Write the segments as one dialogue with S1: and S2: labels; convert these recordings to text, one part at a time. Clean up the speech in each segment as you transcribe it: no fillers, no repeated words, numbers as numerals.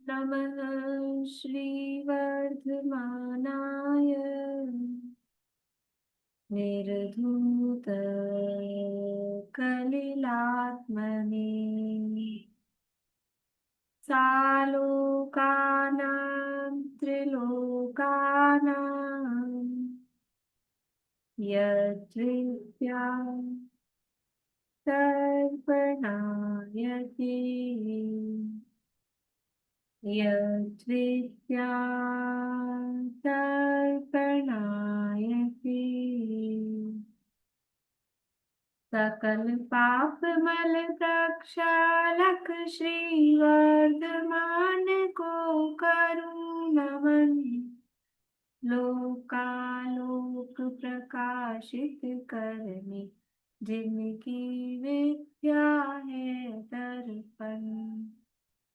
S1: नमः श्रीवर्धमानाय निर्धूतकलिलात्मने सालोकानां त्रिलोकानां यद्विद्या तर्पणायते यद्विद्या तर्पणायते सकल पाप मल प्रक्षालक श्रीवर्धमान को करूँ नमन लोकालोक प्रकाशित करने जिनकी विद्या है दर्पण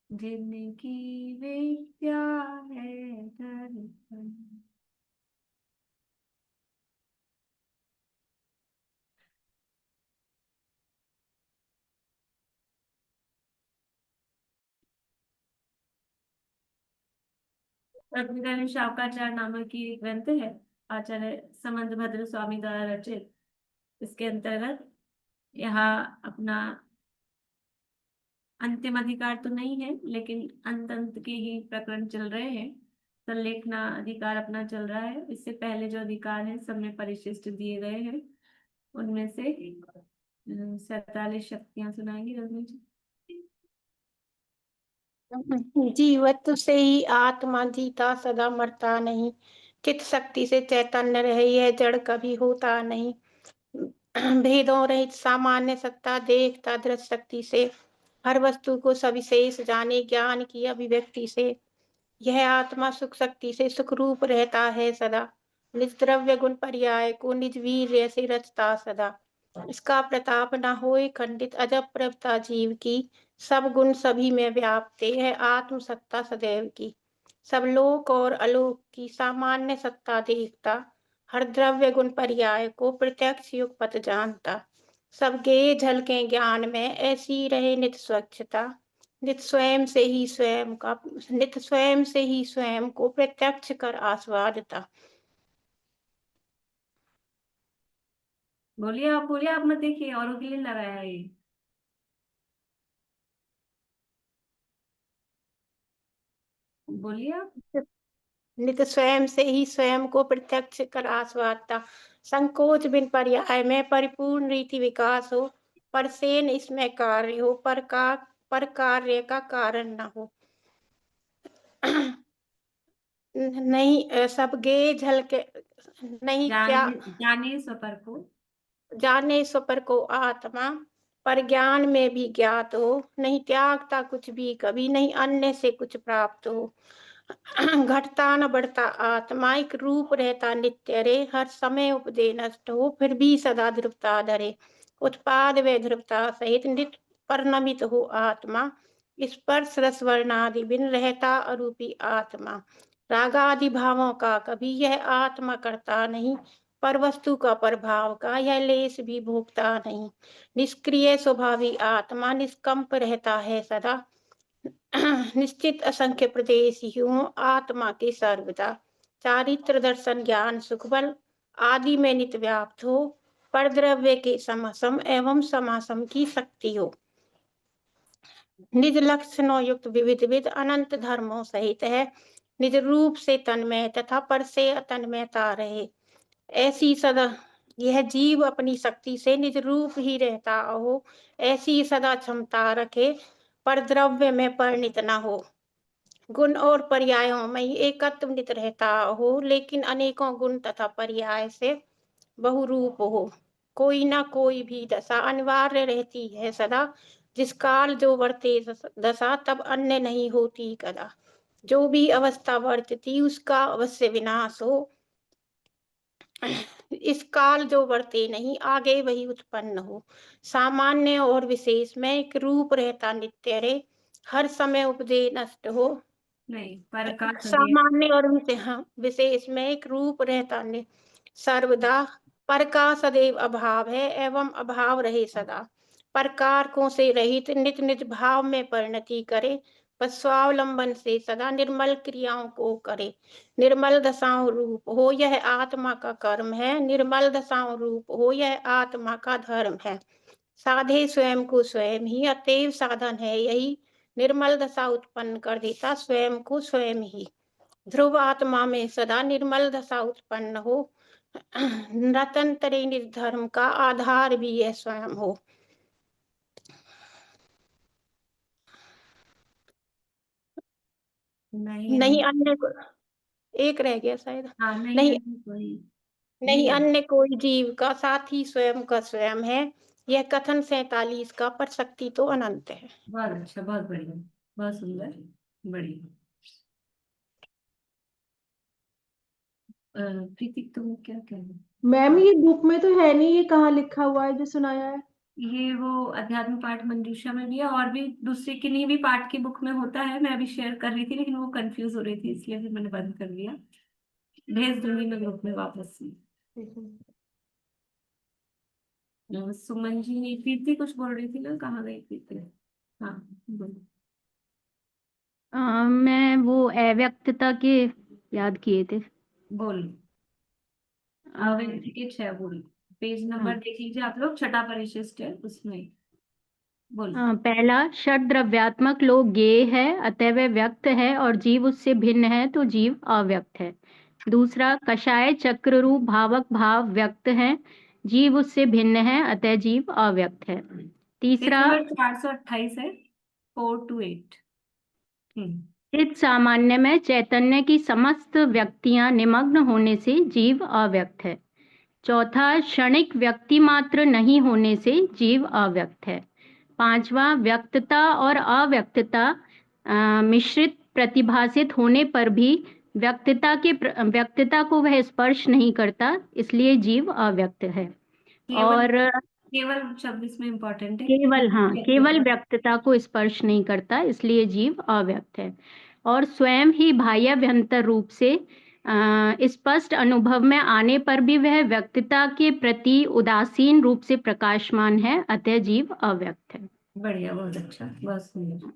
S1: जिनकी विद्या है दर्पण। रत्नगण शाकाचार नामक की एक ग्रंथ है, आचार्य समंत भद्र स्वामी द्वारा रचित। इसके अंतर्गत यहाँ अपना अंतिम अधिकार तो नहीं है, लेकिन अंत अंत के ही प्रकरण चल रहे हैं। संलेखना अधिकार अपना चल रहा है। इससे पहले जो अधिकार है सब में परिशिष्ट दिए गए हैं। उनमें से 47 शक्तियां सुनाएंगी रजनी जी।
S2: जीवत से ही आत्मा जीता सदा मरता नहीं। चित शक्ति से चैतन्य रहे यह जड़ कभी होता नहीं। भेदों रहित सामान्य सत्ता देखता दृश्य शक्ति से हर वस्तु को सविशेष जाने ज्ञान की अभिव्यक्ति से यह आत्मा सुख शक्ति से सुख रूप रहता है सदा। निज द्रव्य गुण पर्याय को निज वीर्य से रचता सदा। इसका प्रताप न होए खंडित अजब प्रभुता जीव की सब गुण सभी में व्याप्ते है आत्म सत्ता सदैव की। सब लोक और अलोक की सामान्य सत्ता देखता हर द्रव्य गुण पर्याय को प्रत्यक्ष युगपत जानता। सब गे झलके ज्ञान में ऐसी रहे नित स्वच्छता नित स्वयं से ही स्वयं को प्रत्यक्ष कर आस्वादता।
S1: बोलिए आप मत देखिए, औरों के लिए लगाया है ये। बोलिए आप।
S2: नित स्वयं से ही स्वयं को प्रत्यक्ष कर आस्वादता। संकोच बिन पर्याय में परिपूर्ण रीति विकास हो पर सेन इसमें कार्य हो पर कार्य का कारण न हो। नहीं सब गे झलके नहीं क्या
S1: जाने स्वपर को
S2: जाने स्वपर को आत्मा पर ज्ञान में भी ज्ञात हो नहीं त्यागता कुछ भी कभी नहीं अन्य से कुछ प्राप्त हो। घटता न बढ़ता आत्मा एक रूप रहता नित्य रे हर समय उपदे नष्ट हो फिर भी सदा ध्रुवता धरे उत्पाद व ध्रुवता सहित नित्य परिणमित हो आत्मा स्पर्श रस वर्णादि बिन रहता अरूपी आत्मा। रागादि भावों का कभी यह आत्मा करता नहीं पर वस्तु का प्रभाव का यह लेस भी भोगता नहीं। निष्क्रिय स्वभावी आत्मा निष्कंप रहता है सदा निश्चित असंख्य प्रदेशियों आत्मा के सर्वदा। चारित्र दर्शन ज्ञान सुख बल आदि में नित व्याप्त हो पर द्रव्य के समसम एवं समासम की शक्ति हो। निज लक्षणों युक्त विविध विध अनंत धर्मों सहित है निज रूप से तन्मय तथा पर से अतन्मयता रहे ऐसी सदा यह जीव अपनी शक्ति से निज रूप ही रहता हो ऐसी सदा क्षमता रखे पर द्रव्य में परिणित न हो। गुण और पर्यायों में एकत्व नित रहता हो लेकिन अनेकों गुण तथा पर्याय से बहुरूप हो। कोई न कोई भी दशा अनिवार्य रहती है सदा जिस काल जो वर्ते दशा तब अन्य नहीं होती कदा। जो भी अवस्था वर्तती उसका अवश्य विनाश हो इस काल जो वर्ते नहीं आगे वही उत्पन्न हो। सामान्य और विशेष में एक रूप रहता नित्य रे हर समय उपदे नष्ट हो।
S1: नहीं, पर का सदैव
S2: सामान्य और विशेष में एक रूप रहता सर्वदा पर का सदैव अभाव है एवं अभाव रहे सदा। प्रकारकों से रहित नित निज भाव में परिणति करे बस स्वावलंबन से सदा निर्मल क्रियाओं को करे। निर्मल दशाओं रूप हो यह आत्मा का कर्म है, निर्मल दशाओं रूप हो यह आत्मा का धर्म है। साधे स्वयं को स्वयं ही, अतएव साधन है यही, निर्मल दशा उत्पन्न कर देता स्वयं को स्वयं ही। ध्रुव आत्मा में सदा निर्मल दशा उत्पन्न हो, नतंतरे निर्धर्म का आधार भी यह स्वयं हो।
S1: नहीं
S2: नहीं
S1: अन्य।
S2: अन्य को, एक रह गया शायद।
S1: हाँ, नहीं
S2: नहीं,
S1: अन्य कोई।
S2: नहीं
S1: ये
S2: अन्य कोई जीव का साथी स्वयं का स्वयं है। यह कथन 47 का, पर शक्ति तो अनंत है।
S1: बहुत अच्छा, बहुत बढ़िया, बहुत सुंदर, बढ़िया। प्रीति तुम क्या कह रहे हो?
S3: मैम ये बुक में तो है नहीं, ये कहाँ लिखा हुआ है जो सुनाया है?
S1: ये वो अध्यात्म पाठ मंजूषा में भी है, और भी दूसरी किन्हीं भी पाठ की बुक में होता है। मैं अभी शेयर कर रही थी लेकिन वो कंफ्यूज हो रही थी, इसलिए फिर मैंने बंद कर दिया। भेज दूंगी मैं ग्रुप में वापस से। सुमन जी, प्रीति कुछ बोल रही थी ना, कहाँ गई प्रीति? हाँ, बोलो।
S4: मैं वो अव्यक्तता के याद किए थे।
S1: बोल।
S4: अ,
S1: टिकट है, बोल। पेज
S4: हाँ,
S1: नंबर देख लीजिए आप लोग, छठा परिशिष्ट है उसमें। बोल।
S4: पहला षड द्रव्यात्मक लोक ज्ञेय है, अतः वह व्यक्त है, और जीव उससे भिन्न है तो जीव अव्यक्त है। दूसरा, कषाय चक्र रूप भावक भाव व्यक्त है, जीव उससे भिन्न है, अतः जीव अव्यक्त है।
S1: पेज
S4: तीसरा,
S1: नंबर 428 है, 4 to 8। हम्म।
S4: चित सामान्य में चैतन्य की समस्त व्यक्तियां निमग्न होने से जीव अव्यक्त है। चौथा, क्षणिक व्यक्ति मात्र नहीं होने से जीव अव्यक्त है। पांचवा, व्यक्तता और अव्यक्तता मिश्रित प्रतिभासित होने पर भी व्यक्तता को वह स्पर्श नहीं करता, इसलिए जीव अव्यक्त है।
S1: केवल
S4: और
S1: केवल शब्द इसमें इम्पोर्टेंट है।
S4: केवल व्यक्तता को स्पर्श नहीं करता, इसलिए जीव अव्यक्त है। और स्वयं ही बाह्याभ्यंतर रूप से स्पष्ट अनुभव में आने पर भी वह व्यक्तता के प्रति उदासीन रूप से प्रकाशमान है, अतः जीव अव्यक्त है।
S1: बढ़िया, बहुत अच्छा, बहुत सुंदर।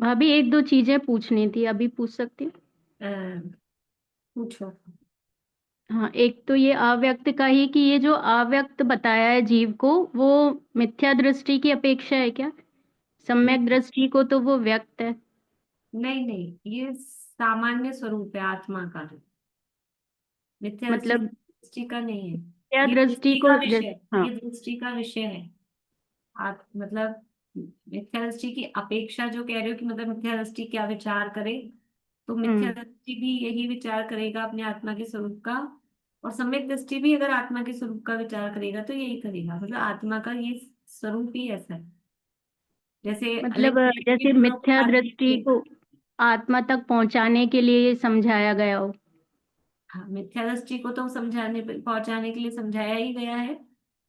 S4: भाभी, एक दो चीजें पूछनी थी, अभी पूछ सकती हूँ?
S1: पूछो।
S4: हाँ, एक तो ये अव्यक्त का ही, कि ये जो अव्यक्त बताया है जीव को, वो मिथ्या दृष्टि की अपेक्षा है क्या? सम्यक दृष्टि को तो वो व्यक्त है।
S1: नहीं नहीं, ये सामान्य स्वरूप है आत्मा का, मिथ्या
S4: मतलब
S1: दृष्टि का नहीं है।
S4: मिथ्या
S1: ये
S4: दृष्टि
S1: दृष्टि
S4: को
S1: का विषय,
S4: हाँ।
S1: ये दृष्टि का विषय है। आप मतलब मिथ्या दृष्टि की अपेक्षा जो कह रहे हो कि मतलब मिथ्या दृष्टि क्या विचार करे, तो मिथ्या
S4: हम्म
S1: दृष्टि भी यही विचार करेगा अपने आत्मा के स्वरूप का। और सम्यक दृष्टि भी अगर आत्मा के स्वरूप का विचार करेगा तो यही करेगा, मतलब आत्मा का ये स्वरूप ही ऐसा है। जैसे
S4: मतलब जैसे
S1: अलेक्जेंड्रियन गुणों की
S4: मिथ्या
S1: बात
S4: दृष्टि
S1: देखिए।
S4: को आत्मा तक पहुंचाने के लिए ये समझाया गया हो।
S1: हाँ, मिथ्या दृष्टि को तो समझाने पहुंचाने के लिए समझाया ही गया है,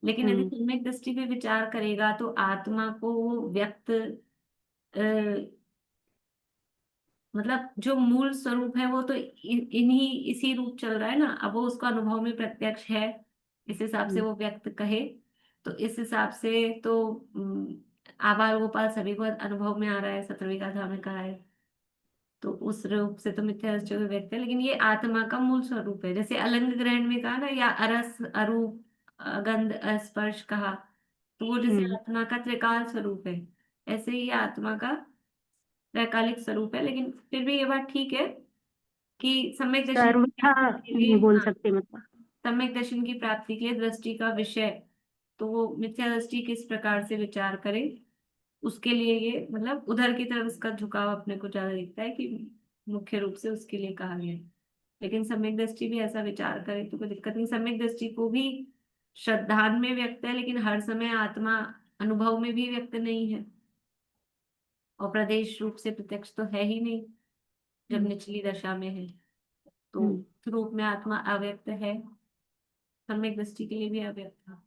S1: लेकिन यदि
S4: हम्म
S1: सम्यक दृष्टि पे विचार करेगा तो आत्मा को वो व्यक्त मतलब जो मूल स्वरूप है वो तो इन्हीं इसी रूप चल रहा है ना, अब वो उसका अनुभव में प्रत्यक्ष है, इस हिसाब से
S4: हम्म
S1: वो व्यक्त कहे। तो इस हिसाब से तो आबाल गोपाल सभी को अनुभव में आ रहा है, 17वीं गाथा में कहा है। तो उस रूप से तो मिथ्या दृष्टि को व्यक्त है, लेकिन ये आत्मा का मूल स्वरूप है। जैसे अलंग ग्रहण में कहा ना, या अरस अरूप गंध स्पर्श कहा, तो वो जैसे
S4: हम्म
S1: आत्मा का त्रिकाल स्वरूप है, ऐसे ही आत्मा का वैकालिक स्वरूप है। लेकिन फिर भी ये बात ठीक है कि सम्यक दर्शन की
S4: सर्वथा
S1: प्राप्ति के लिए,
S4: नहीं बोल
S1: हाँ,
S4: सकते मतलब।
S1: सम्यक दर्शन की प्राप्ति के लिए दृष्टि का विषय, तो वो मिथ्या दृष्टि किस प्रकार से विचार करे, उसके लिए ये मतलब उधर की तरफ इसका झुकाव अपने को ज्यादा दिखता है कि मुख्य रूप से उसके लिए कहा गया है। लेकिन सम्यक दृष्टि भी ऐसा विचार करे तो कोई दिक्कत नहीं। सम्यक दृष्टि को भी श्रद्धान में व्यक्त है, लेकिन हर समय आत्मा अनुभव में भी व्यक्त नहीं है, और प्रदेश रूप से प्रत्यक्ष तो है ही नहीं जब
S4: हम्म
S1: निचली दशा में है। तो
S4: हम्म।
S1: उस रूप में आत्मा अव्यक्त है, सम्यक दृष्टि के लिए भी अव्यक्त था।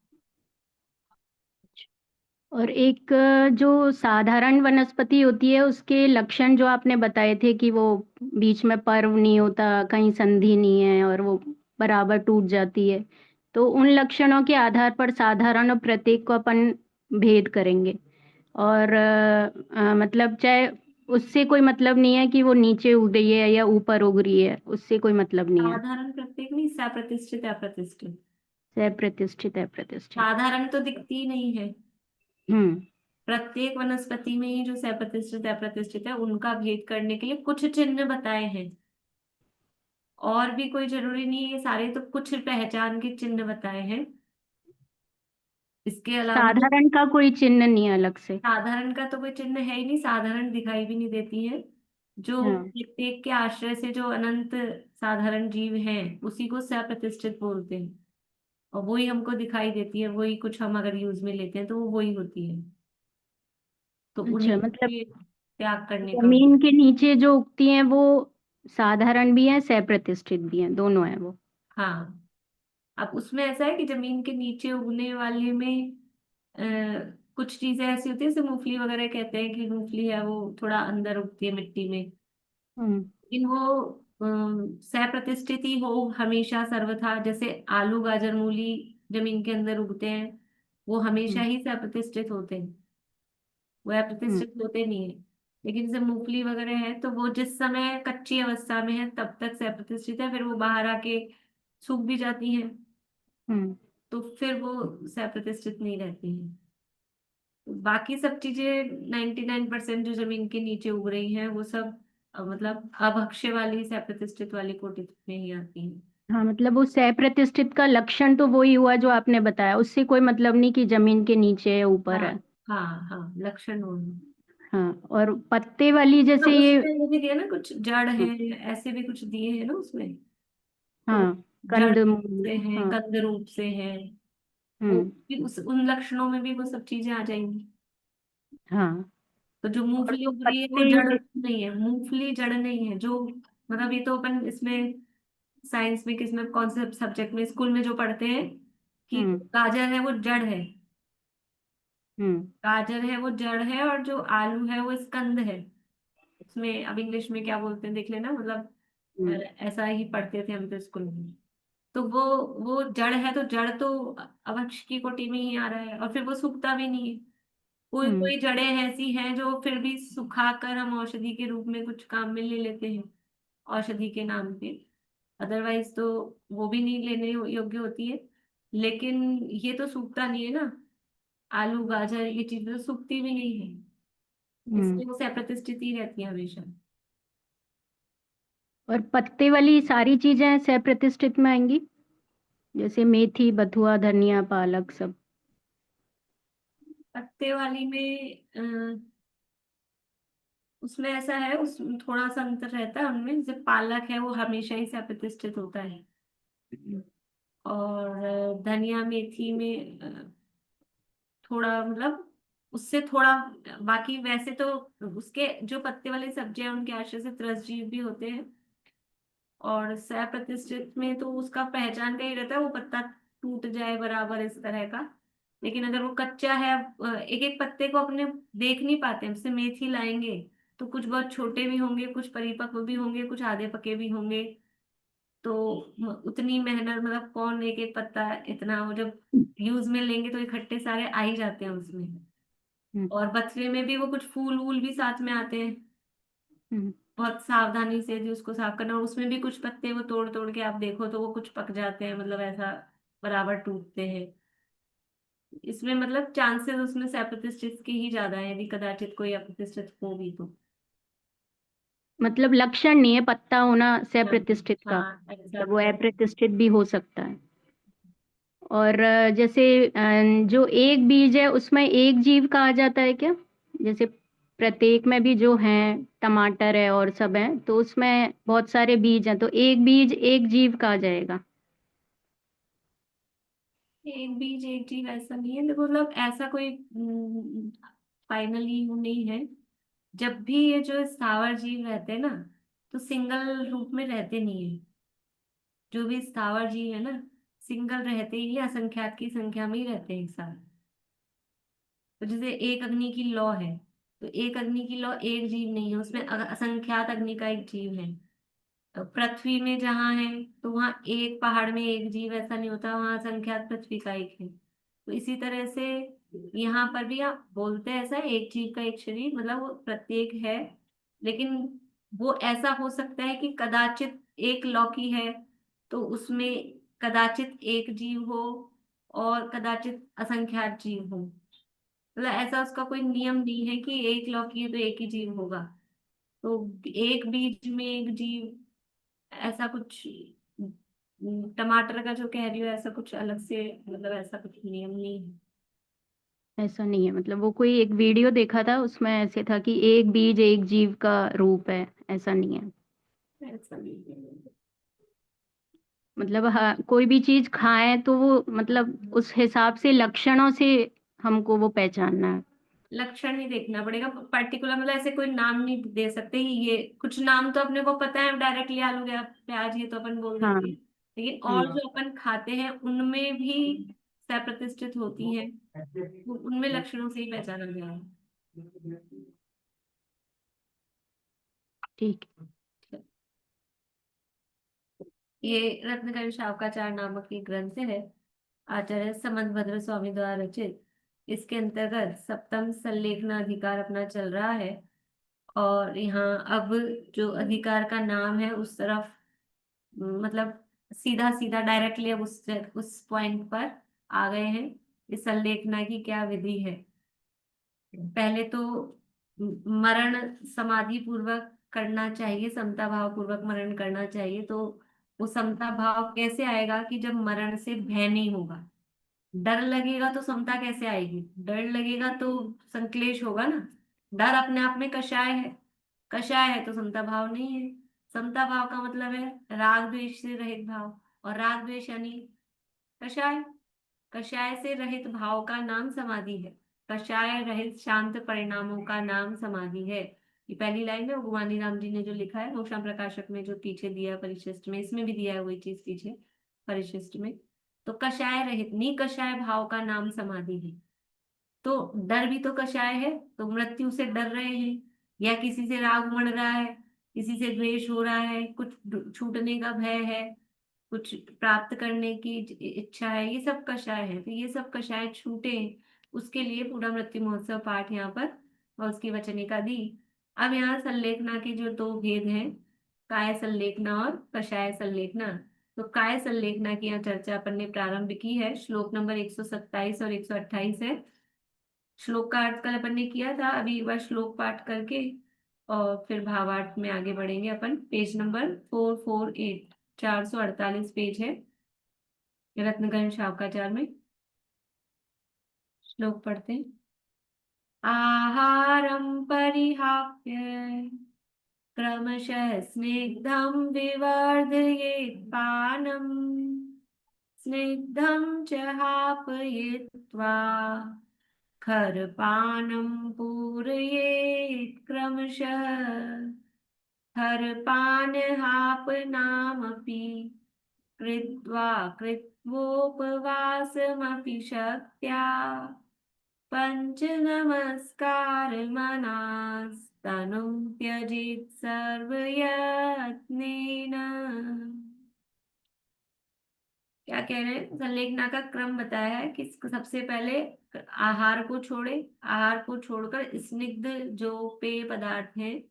S4: और एक जो साधारण वनस्पति होती है, उसके लक्षण जो आपने बताए थे कि वो बीच में पर्व नहीं होता, कहीं संधि नहीं है, और वो बराबर टूट जाती है, तो उन लक्षणों के आधार पर साधारण और प्रत्येक को अपन भेद करेंगे। और मतलब चाहे उससे कोई मतलब नहीं है कि वो नीचे उग रही है या ऊपर उग रही है, उससे कोई मतलब नहीं है।
S1: साधारण प्रत्येक नहीं, सप्रतिष्ठित अप्रतिष्ठित।
S4: सप्रतिष्ठित है, प्रतिष्ठित।
S1: साधारण तो दिखती ही नहीं है।
S4: हम्म।
S1: प्रत्येक वनस्पति में ही जो सप्रतिष्ठित अप्रतिष्ठित है उनका भेद करने के लिए कुछ चिन्ह बताए हैं। और भी कोई जरूरी नहीं है, ये सारे तो कुछ पहचान के चिन्ह बताए हैं। इसके अलावा
S4: साधारण का कोई चिन्ह नहीं है अलग से।
S1: साधारण का तो कोई चिन्ह है ही नहीं, साधारण दिखाई भी नहीं देती है। जो
S4: हाँ।
S1: प्रत्येक के आश्रय से जो अनंत साधारण जीव हैं उसी को सप्रतिष्ठित बोलते हैं। और वही हमको दिखाई देती है, वही कुछ हम अगर यूज में लेते हैं तो वो वही होती है। तो
S4: अच्छा,
S1: उन्हीं
S4: मतलब
S1: के त्याग करने का।
S4: जमीन के नीचे जो उगती हैं वो साधारण भी हैं, सप्रतिष्ठित भी हैं, दोनों हैं वो।
S1: हाँ, अब उसमें ऐसा है कि जमीन के नीचे उगने वाले में कुछ चीजें ऐसी होती है, जैसे मूंगफली वगैरह कहते हैं कि मूंगफली है वो थोड़ा अंदर उगती है मिट्टी में।
S4: हम्म।
S1: लेकिन वो सप्रतिष्ठित ही हो हमेशा सर्वथा, जैसे आलू गाजर मूली जमीन के अंदर उगते हैं, वो हमेशा
S4: हम्म।
S1: ही सप्रतिष्ठित होते हैं, वो
S4: हम्म।
S1: अप्रतिष्ठित होते नहीं है। लेकिन जैसे मूंगफली वगैरह है तो वो जिस समय कच्ची अवस्था में है तब तक सप्रतिष्ठित है, फिर वो बाहर आके सूख भी जाती हैं,
S4: हम्म।
S1: तो फिर वो सप्रतिष्ठित नहीं रहती हैं। बाकी सब चीजें 99% जो जमीन के नीचे उग रही हैं वो सब मतलब अभक्ष्य वाली सप्रतिष्ठित वाली कोटि में ही आती हैं।
S4: हाँ, मतलब वो सप्रतिष्ठित का लक्षण तो वही हुआ जो आपने बताया, उससे कोई मतलब नहीं कि जमीन के नीचे या ऊपर
S1: हाँ
S4: है।
S1: हाँ हाँ, लक्षण वो है।
S4: हाँ, और पत्ते वाली
S1: तो
S4: जैसे ये।
S1: उसमें ये भी दिया ना, कुछ जड़ है, ऐसे भी कुछ दिए हैं ना उसमें। तो
S4: हाँ,
S1: जड़
S4: कंद
S1: से
S4: मूल।
S1: है,
S4: हाँ।
S1: कंद रूप से है, वो
S4: हम्म।
S1: भी उस उन लक्षणों में भी वो सब चीजें आ जाएंगी।
S4: हाँ,
S1: तो जो
S4: और
S1: मूंगफली
S4: जो
S1: उग रही है वो
S4: पत्ते
S1: जड़ नहीं है, मूंगफली जड़ नहीं है। जो मतलब ये तो अपन इसमें साइंस में किस में कौन से सब्जेक्ट में स्कूल में जो पढ़ते हैं कि
S4: हम्म।
S1: गाजर है वो जड़ है।
S4: हम्म।
S1: गाजर है वो जड़ है, और जो आलू है वो स्कंद है। उसमें अब इंग्लिश में क्या बोलते हैं देख लेना, मतलब
S4: हम्म।
S1: ऐसा ही पढ़ते थे हम तो स्कूल में। तो वो जड़ है, तो जड़ तो अवक्ष की कोटि में ही आ रहा है, और फिर वो सूखता भी नहीं है। कोई
S4: हम्म।
S1: कोई जड़ें ऐसी हैं जो फिर भी सुखाकर हम औषधि के रूप में कुछ काम में ले लेते हैं, औषधि के नाम पे। अदरवाइज तो वो भी नहीं लेने योग्य होती है। लेकिन ये तो सूखता नहीं है ना, आलू गाजर ये चीजें तो सूखती भी नहीं है,
S4: हम्म।
S1: इसलिए वो अप्रतिष्ठित ही रहती है हमेशा।
S4: और पत्ते वाली सारी चीजें सप्रतिष्ठित में आएंगी, जैसे मेथी, बथुआ, धनिया, पालक सब।
S1: पत्ते वाली में उसमें ऐसा है, उस थोड़ा सा अंतर रहता है उनमें। जैसे पालक है वो हमेशा ही से अप्रतिष्ठित होता है, और धनिया मेथी में थोड़ा मतलब उससे थोड़ा, बाकी वैसे तो उसके जो पत्ते वाली सब्जियां उनके आश्रय से त्रसजीव भी होते हैं। और सप्रतिष्ठित में तो उसका पहचान का ही रहता है, वो पत्ता टूट जाए बराबर इस तरह का। लेकिन अगर वो कच्चा है, एक एक पत्ते को अपने देख नहीं पाते, जैसे मेथी लाएंगे तो कुछ बहुत छोटे भी होंगे, कुछ परिपक्व भी होंगे, कुछ आधे पके भी होंगे। तो उतनी मेहनत, मतलब कौन एक एक पत्ता इतना, वो जब यूज में लेंगे तो इकट्ठे सारे आ ही जाते हैं उसमें।
S4: हम्म।
S1: और बथुए में भी वो कुछ फूल वूल भी साथ में आते हैं,
S4: हम्म।
S1: बहुत सावधानी से भी उसको साफ करना। और उसमें भी कुछ पत्ते वो तोड़ तोड़ के आप देखो तो वो कुछ पक जाते हैं, मतलब ऐसा बराबर टूटते हैं। इसमें मतलब चांसेस उसमें से अप्रतिष्ठित की ही ज्यादा है, यदि कदाचित कोई अप्रतिष्ठित हो भी तो।
S4: मतलब लक्षण नहीं है पत्ता होना
S1: हाँ
S4: सप्रतिष्ठित का,
S1: हाँ,
S4: मतलब
S1: एग्जैक्ट
S4: वो
S1: है।
S4: अप्रतिष्ठित भी हो सकता है। और जैसे जो एक बीज है उसमें एक जीव कहा जाता है क्या? जैसे प्रत्येक में भी जो है, टमाटर है और सब है, तो उसमें बहुत सारे बीज हैं, तो एक बीज एक जीव कहा जाएगा।
S1: एक बीज एक जीव ऐसा नहीं है, देखो मतलब ऐसा कोई फाइनली नहीं है। जब भी ये जो स्थावर जीव रहते हैं ना, तो सिंगल रूप में रहते नहीं है। जो भी स्थावर जीव है ना, सिंगल रहते ही नहीं, असंख्यात की संख्या में ही रहते हैं एक साथ। तो जैसे एक अग्नि की लौ है, तो एक अग्नि की लौ एक जीव नहीं है, उसमें असंख्यात अग्नि का एक जीव है। तो पृथ्वी में जहाँ है तो वहाँ एक पहाड़ में एक जीव ऐसा नहीं होता, वहाँ असंख्यात पृथ्वी का एक है। तो इसी तरह से यहाँ पर भी आप बोलते हैं ऐसा, एक जीव का एक शरीर, मतलब वो प्रत्येक है। लेकिन वो ऐसा हो सकता है कि कदाचित एक लौकी है तो उसमें कदाचित एक जीव हो और कदाचित असंख्यात जीव हो। मतलब ऐसा उसका कोई नियम नहीं है कि एक लौकी है तो एक ही जीव होगा। तो एक बीज में एक जीव, ऐसा कुछ टमाटर का जो कह रही हो ऐसा कुछ अलग से, मतलब ऐसा कुछ नियम नहीं है।
S4: ऐसा नहीं है, मतलब वो कोई एक वीडियो देखा था उसमें ऐसे था कि एक बीज एक जीव का रूप है, ऐसा नहीं है।
S1: ऐसा नहीं है।
S4: मतलब हाँ, कोई भी चीज खाएं तो वो मतलब उस हिसाब से लक्षणों से हमको वो पहचानना है।
S1: लक्षण ही देखना पड़ेगा पर्टिकुलर, मतलब ऐसे कोई नाम नहीं दे सकते कि ये, कुछ नाम तो अपने को पता है डायरेक्टली, आलू या प्याज ये तो अपन बोल
S4: हाँ।
S1: देते हैं, लेकिन और जो अपन खाते हैं उनमें भी सह प्रतिष्ठित होती हैं, उनमें लक्षणों से ही पहचाना गया है।
S4: ठीक।
S1: ये रत्नकरी शावकाचार नामक ये ग्रंथ है, आचार्य समंतभद्र स्वामी द्वारा रचित। इसके अंतर्गत सप्तम संलेखना अधिकार अपना चल रहा है। और यहाँ अब जो अधिकार का नाम है उस तरफ, मतलब सीधा सीधा डायरेक्टली अब उस पॉइंट पर आ गए हैं। इस संलेखना की क्या विधि है। पहले तो मरण समाधि पूर्वक करना चाहिए, समता भाव पूर्वक मरण करना चाहिए। तो वो समता भाव कैसे आएगा कि जब मरण से भय नहीं होगा। डर लगेगा तो समता कैसे आएगी, डर लगेगा तो संक्लेश होगा ना। डर अपने आप में कषाय है, कषाय है तो समता भाव नहीं है। समता भाव का मतलब है राग द्वेष से रहित भाव, और राग द्वेष यानी कषाय। कषाय से रहित भाव का नाम समाधि है। कषाय रहित शांत परिणामों का नाम समाधि है। ये पहली लाइन है, भगवानी राम जी ने जो लिखा है मोक्षम प्रकाशक में, जो पीछे दिया है परिशिष्ट में, इसमें भी दिया है वही चीज पीछे परिशिष्ट में। तो कषाय रहित निकषाय भाव का नाम समाधि है। तो डर भी तो कषाय है, तो मृत्यु से डर रहे हैं, या किसी से राग उमड़ रहा है, किसी से द्वेष हो रहा है, कुछ छूटने का भय है, कुछ प्राप्त करने की इच्छा है, ये सब कषाय है। तो ये सब कषाय छूटे, उसके लिए पूरा मृत्यु महोत्सव पाठ यहाँ पर और उसकी वचनिका दी। अब यहाँ संलेखना के जो दो भेद हैं, काय संलेखना और कषाय संलेखना। तो काय संलेखना की यहाँ चर्चा अपन ने प्रारंभ की है, श्लोक नंबर 127 और 128 है। श्लोक का अर्थ कल अपन ने किया था, अभी एक बार श्लोक पाठ करके और फिर भावार्थ में आगे बढ़ेंगे अपन। पेज नंबर 448, 448 पेज है रत्नगंज शावकाचार में। श्लोक पढ़ते हैं। आहारं परिहाप्य क्रमशः स्निग्धं विवर्धयेत् पानम्, स्निग्धं च हापयित्वा खरपानं पूरयेत् क्रमशः, खरपानहापनामपि कृत्वा कृत्वोपवासमपि शक्त्या पञ्चनमस्कारमनास्तनुं त्यजेत् सर्वयत्नेन। क्या कह रहे हैं, संलेखना का क्रम बताया है कि सबसे पहले आहार को छोड़े, आहार को छोड़कर स्निग्ध जो पेय पदार्थ हैं,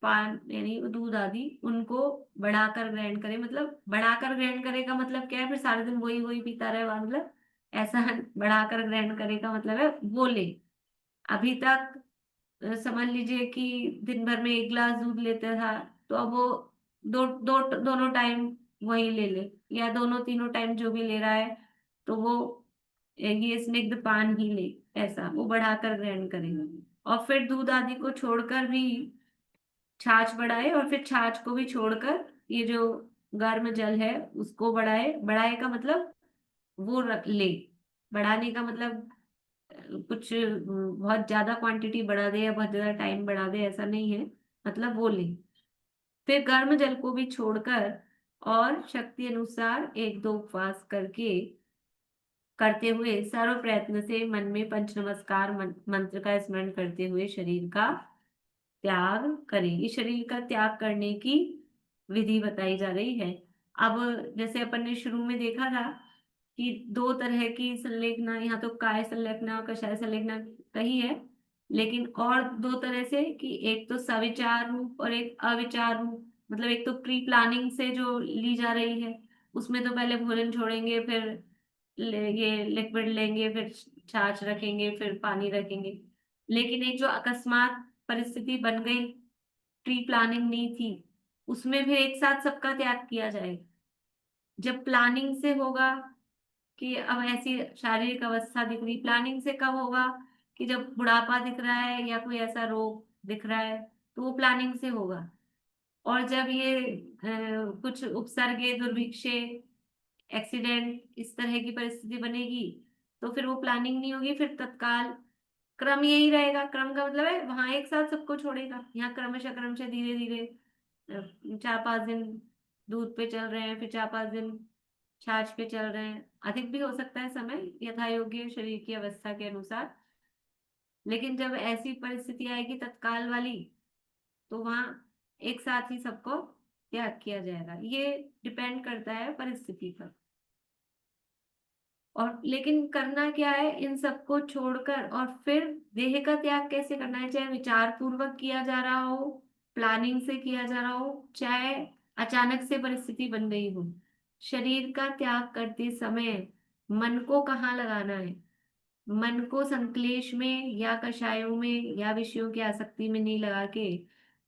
S1: पान यानी दूध आदि, उनको बढ़ाकर ग्रहण करे। मतलब बढ़ाकर ग्रहण करे का मतलब क्या है, फिर सारे दिन वही वही पीता रहे, मतलब ऐसा बढ़ाकर ग्रहण करे का मतलब है वो ले। अभी तक समझ लीजिए कि दिन भर में 1 गिलास दूध लेता था, तो अब वो दोनों टाइम वही ले ले, या दोनों तीनों टाइम जो भी ले रहा है तो वो ये स्निग्ध पान ही ले, ऐसा वो बढ़ाकर ग्रहण करेगा। और फिर दूध आदि को छोड़कर भी छाछ बढ़ाए, और फिर छाछ को भी छोड़कर ये जो गर्म जल है उसको बढ़ाए। बढ़ाए का मतलब वो रख ले, बढ़ाने का मतलब कुछ बहुत ज्यादा क्वांटिटी बढ़ा दे या बहुत ज्यादा टाइम बढ़ा दे, ऐसा नहीं है, मतलब वो ले। फिर गर्म जल को भी छोड़कर और शक्ति अनुसार 1-2 उपवास करके करते हुए सर्व प्रयत्न से मन में पंच नमस्कार मंत्र का स्मरण करते हुए शरीर का त्याग करें। इस शरीर का त्याग करने की विधि बताई जा रही है। अब जैसे अपन ने शुरू में देखा था कि 2 तरह की संलेखना, यहाँ तो काय संलेखना और कषाय संलेखना कही है। लेकिन और दो तरह से, कि एक तो सविचार रूप और एक अविचार रूप। मतलब एक तो प्री प्लानिंग से जो ली जा रही है, उसमें तो पहले भोजन छोड़ेंगे, फिर ये लिक्विड लेंगे, फिर छाछ रखेंगे, फिर पानी रखेंगे। लेकिन एक जो अकस्मात परिस्थिति बन गई, प्री प्लानिंग नहीं थी, उसमें फिर एक साथ सबका त्याग किया जाएगा। जब प्लानिंग से होगा कि अब ऐसी शारीरिक अवस्था दिख रही, प्लानिंग से कब होगा कि जब बुढ़ापा दिख रहा है या कोई ऐसा रोग दिख रहा है, तो वो प्लानिंग से होगा। और जब ये कुछ उपसर्गे, दुर्भिक्षे, एक्सीडेंट, इस तरह की परिस्थिति बनेगी, तो फिर वो प्लानिंग नहीं होगी, फिर तत्काल क्रम यही रहेगा। क्रम का मतलब है वहां एक साथ सबको छोड़ेगा, यहाँ क्रमशः क्रमशः धीरे धीरे 4-5 दिन दूध पे चल रहे हैं, फिर 4-5 दिन छाछ पे चल रहे हैं। अधिक भी हो सकता है समय, यथा योग्य शरीर की अवस्था के अनुसार। लेकिन जब ऐसी परिस्थिति आएगी तत्काल वाली, तो वहां एक साथ ही सबको त्याग किया जाएगा। ये डिपेंड करता है परिस्थिति पर। और लेकिन करना क्या है, इन सबको छोड़कर, और फिर देह का त्याग कैसे करना है, चाहे विचार पूर्वक किया जा रहा हो, प्लानिंग से किया जा रहा हो, चाहे अचानक से परिस्थिति बन गई हो। शरीर का त्याग करते समय मन को कहाँ लगाना है? मन को संक्लेश में या कषायों में या विषयों की आसक्ति में नहीं लगा के,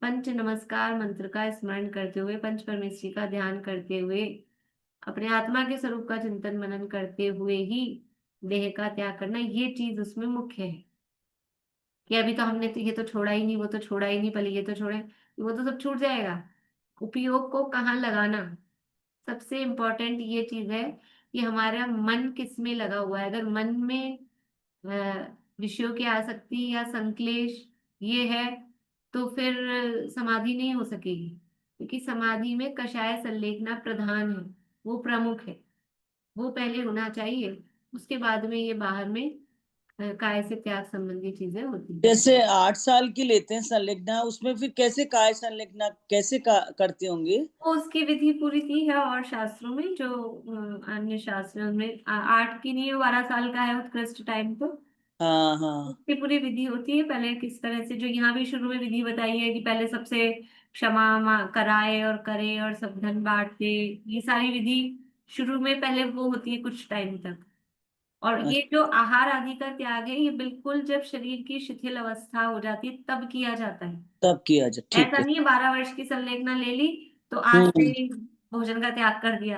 S1: पंच नमस्कार मंत्र का स्मरण करते हुए, पंच परमेश्वरी का ध्यान करते हुए, अपने आत्मा के स्वरूप का चिंतन मनन करते हुए ही देह का त्याग करना, ये चीज उसमें मुख्य है। कि अभी तो हमने तो ये तो छोड़ा ही नहीं, वो तो छोड़ा ही नहीं, पहले ये तो छोड़े, वो तो सब छूट जाएगा। उपयोग को कहाँ लगाना, सबसे इम्पोर्टेंट ये चीज है कि हमारा मन किस में लगा हुआ है। अगर मन में विषयों की आसक्ति या संक्लेश ये है, तो फिर समाधि नहीं हो सकेगी। क्योंकि समाधि में कषाय संलेखना प्रधान है, वो प्रमुख है, वो पहले होना चाहिए। उसके बाद में ये बाहर में काय से त्याग संबंधी चीजें होती हैं।
S5: जैसे 8 साल की लेते हैं संलिग्ना, उसमें फिर कैसे काय संलिग्ना कैसे करते होंगे?
S1: तो उसकी विधि पूरी थी है, और शास्त्रों में जो अन्य शास्त्रों में 8 की नहीं है, 12 साल का है उत्कृष्ट टाइम। तो
S5: हाँ हाँ
S1: उसकी पूरी विधि होती है, पहले किस तरह से, जो यहाँ भी शुरू में विधि बताई है कि पहले सबसे क्षमा कराए और करे और सब धन बांट दे। ये सारी विधि शुरू में पहले वो होती है कुछ टाइम तक। और
S5: अच्छा,
S1: ये जो आहार आदि का त्याग है, ये बिल्कुल जब शरीर की शिथिल अवस्था हो जाती है तब किया जाता है।
S5: तब किया जाए, ठीक
S1: ऐसा
S5: है।
S1: नहीं है 12 वर्ष की संलेखना ले ली तो आज से
S5: हम्म।
S1: ही भोजन का त्याग कर दिया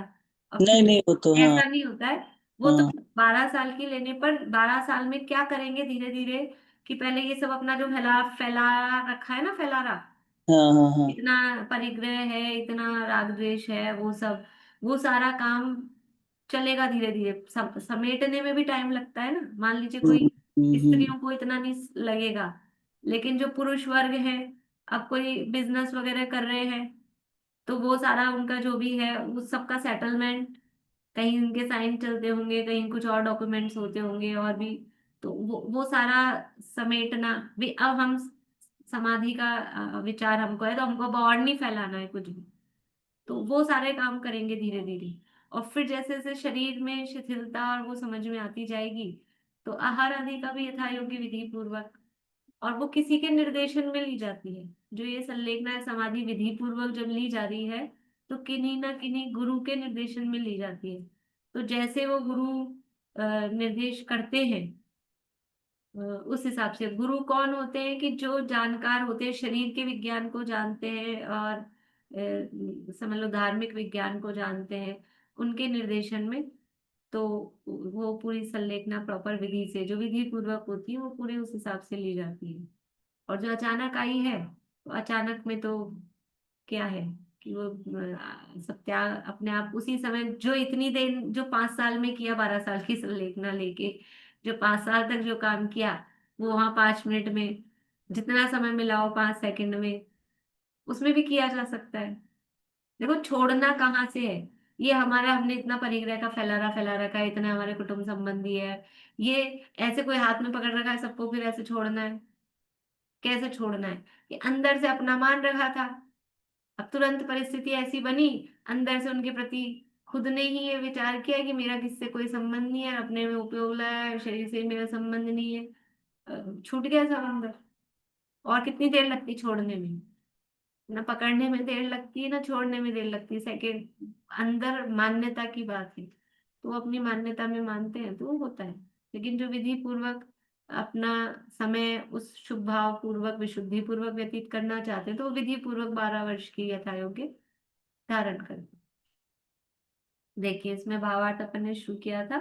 S1: और
S5: नहीं
S1: फिर,
S5: नहीं, वो तो हाँ
S1: ऐसा नहीं होता है। वो तो
S5: हाँ
S1: 12 साल की लेने पर 12 साल में क्या करेंगे धीरे धीरे, कि पहले ये सब अपना जो फैला फैला रखा है ना, फैला रहा,
S5: हाँ हाँ हाँ।
S1: इतना परिग्रह है, इतना राग द्वेष है, वो सब, वो सारा काम चलेगा धीरे धीरे। समेटने में भी टाइम लगता है ना। मान लीजिए कोई
S5: हम्म।
S1: स्त्रियों को इतना नहीं लगेगा, लेकिन जो पुरुष वर्ग है, अब कोई बिजनेस वगैरह कर रहे हैं, तो वो सारा उनका जो भी है उस सबका सेटलमेंट, कहीं उनके साइन चलते होंगे, कहीं कुछ और डॉक्यूमेंट्स होते होंगे और भी, तो वो सारा समेटना भी। अब हम समाधि का विचार हमको है, तो हमको अब और नहीं फैलाना है कुछ भी, तो वो सारे काम करेंगे धीरे धीरे। और फिर जैसे जैसे शरीर में शिथिलता और वो समझ में आती जाएगी, तो आहार आदि का भी यथा योग्य विधि पूर्वक, और वो किसी के निर्देशन में ली जाती है। जो ये संलेखना समाधि विधि पूर्वक जब ली जा रही है, तो किन्हीं ना किन्हीं गुरु के निर्देशन में ली जाती है। तो जैसे वो गुरु निर्देश करते हैं, उस हिसाब से। गुरु कौन होते हैं, कि जो जानकार होते हैं, शरीर के विज्ञान को जानते हैं और समझ लो धार्मिक विज्ञान को जानते हैं, उनके निर्देशन में। तो वो पूरी संलेखना प्रॉपर विधि से, जो विधि पूर्वक होती है, वो पूरी उस हिसाब से ली जाती है। और जो अचानक आई है, तो अचानक में तो क्या है कि वो सब त्याग अपने आप उसी समय, जो इतनी देर जो 5 साल में किया, 12 साल की संलेखना लेके जो 5 साल तक जो काम किया, वो वहां 5 मिनट में, जितना समय मिला हो 5 सेकंड में, उसमें भी किया जा सकता है। देखो छोड़ना कहाँ से है, ये हमारा, हमने इतना परिग्रह का फैला रखा है, इतना हमारे कुटुंब संबंधी है, ये ऐसे कोई हाथ में पकड़ रखा है सबको, फिर ऐसे छोड़ना है? कैसे छोड़ना है? कि अंदर से अपना मान रखा था, अब तुरंत परिस्थिति ऐसी बनी, अंदर से उनके प्रति खुद ने ही ये विचार किया कि मेरा किससे कोई संबंध नहीं है, अपने में उपयोग लाया है, शरीर से मेरा संबंध नहीं है, छूट गया सब अंदर। और कितनी देर लगती छोड़ने में, ना पकड़ने में देर लगती है ना छोड़ने में देर लगती है, सेकेंड। अंदर मान्यता की बात है, तो वो अपनी मान्यता में मानते हैं तो वो होता है। लेकिन जो विधि पूर्वक अपना समय उस शुभ भाव पूर्वक विशुद्धि पूर्वक व्यतीत करना चाहते हैं तो वो विधि पूर्वक 12 वर्ष की यथा योग्य धारण करते हैं। देखिए इसमें भावार्थ अपन ने शुरू किया था।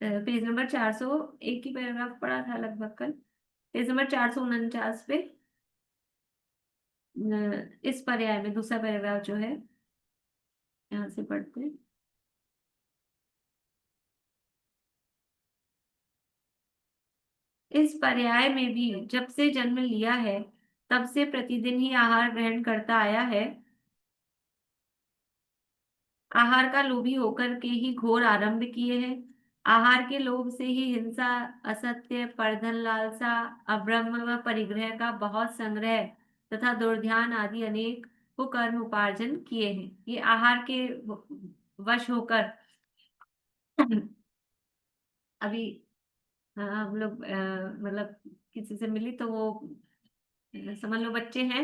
S1: पेज नंबर 401 की पैराग्राफ पढ़ा था लगभग कल। पेज नंबर 449 पे इस पर्याय में दूसरा पैराग्राफ जो है, यहाँ से पढ़ते हैं। इस पर्याय में भी जब से जन्म लिया है तब से प्रतिदिन ही आहार ग्रहण करता आया है। आहार का लोभी होकर के ही घोर आरंभ किए हैं। आहार के लोभ से ही हिंसा, असत्य, परधन लालसा, अब्रह्म व परिग्रह का बहुत संग्रह तथा दुर्ध्यान आदि अनेक कुकर्म उपार्जन किए हैं। ये आहार के वश होकर अभी हम लोग मतलब किसी से मिली तो वो समझ लो बच्चे हैं,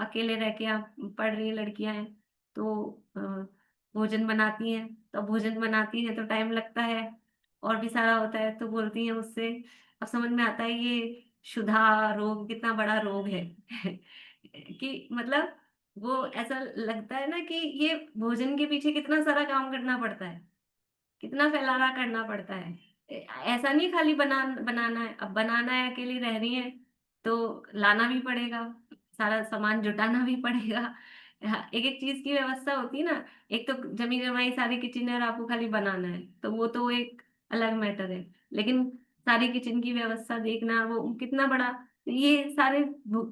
S1: अकेले रह के आप पढ़ रही लड़कियां हैं तो भोजन बनाती हैं, तो भोजन बनाती हैं तो टाइम लगता है और भी सारा होता है, तो बोलती हैं मुझसे। अब समझ में आता है ये क्षुधा रोग कितना बड़ा रोग है। कि मतलब वो ऐसा लगता है ना कि ये भोजन के पीछे कितना सारा काम करना पड़ता है, कितना फैलाना करना पड़ता है। ऐसा नहीं खाली बनाना है, अब बनाना है, अकेली रह रही है तो लाना भी पड़ेगा, सारा सामान जुटाना भी पड़ेगा। एक एक चीज की व्यवस्था होती है ना। एक तो जमी जमाई सारी किचन है और आपको खाली बनाना है तो वो तो एक अलग मैटर है, लेकिन सारी किचन की व्यवस्था देखना वो कितना बड़ा। ये सारे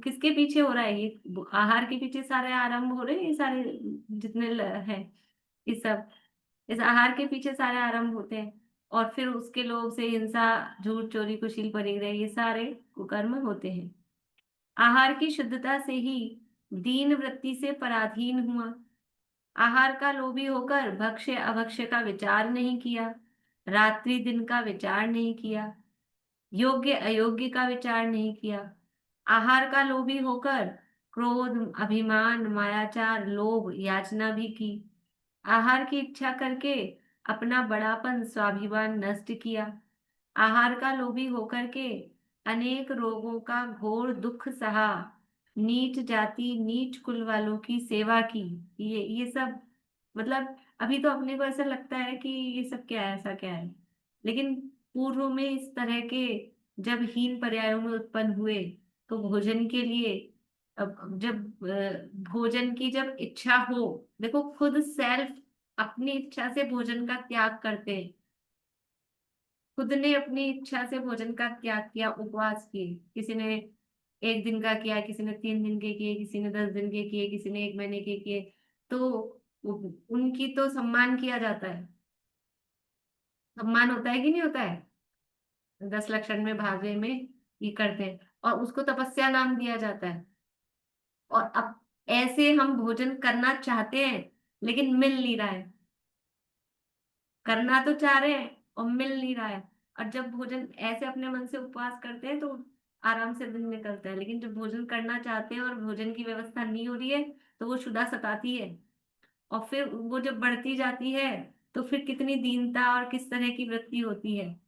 S1: किसके पीछे हो रहा है, ये आहार के पीछे सारे आरंभ हो रहे हैं, ये सारे जितने हैं, ये सब इस आहार के पीछे सारे आरंभ होते हैं। और फिर उसके लोभ से हिंसा, झूठ, चोरी, कुशील, परिग्रह, ये सारे कुकर्म होते हैं। आहार की शुद्धता से ही दीन वृत्ति से पराधीन हुआ। आहार का लोभी होकर भक्ष्य अभक्ष्य का विचार नहीं किया, रात्रि दिन का विचार नहीं किया, योग्य अयोग्य का विचार नहीं किया। आहार का लोभी होकर क्रोध, अभिमान, मायाचार, लोभ, याचना भी की। आहार की इच्छा करके अपना बड़ापन, स्वाभिमान नष्ट किया। आहार का लोभी होकर के अनेक रोगों का घोर दुख सहा। नीच जाति, नीच कुल वालों की सेवा की। ये सब मतलब अभी तो अपने को ऐसा लगता है कि ये सब क्या है, ऐसा क्या है, लेकिन पूर्व में इस तरह के जब हीन पर्यायों में उत्पन्न हुए तो भोजन के लिए, अब जब भोजन की जब इच्छा हो, देखो खुद सेल्फ अपनी इच्छा से भोजन का त्याग करते हैं। खुद ने अपनी इच्छा से भोजन का त्याग किया, उपवास किए, किसी ने 1 दिन का किया, किसी ने 3 दिन के किए, किसी ने 10 दिन के किए, किसी ने 1 महीने के किए। तो उनकी तो सम्मान किया जाता है, सम्मान होता है कि नहीं होता है। 10 लक्षण में भागवे में ये करते हैं और उसको तपस्या नाम दिया जाता है। और अब ऐसे हम भोजन करना चाहते हैं लेकिन मिल नहीं रहा है, करना तो चाह रहे हैं और मिल नहीं रहा है। और जब भोजन ऐसे अपने मन से उपवास करते हैं तो आराम से दिन निकलता है, लेकिन जब भोजन करना चाहते हैं और भोजन की व्यवस्था नहीं हो रही है तो वो क्षुधा सताती है। और फिर वो जब बढ़ती जाती है तो फिर कितनी दीनता और किस तरह की वृत्ति होती है।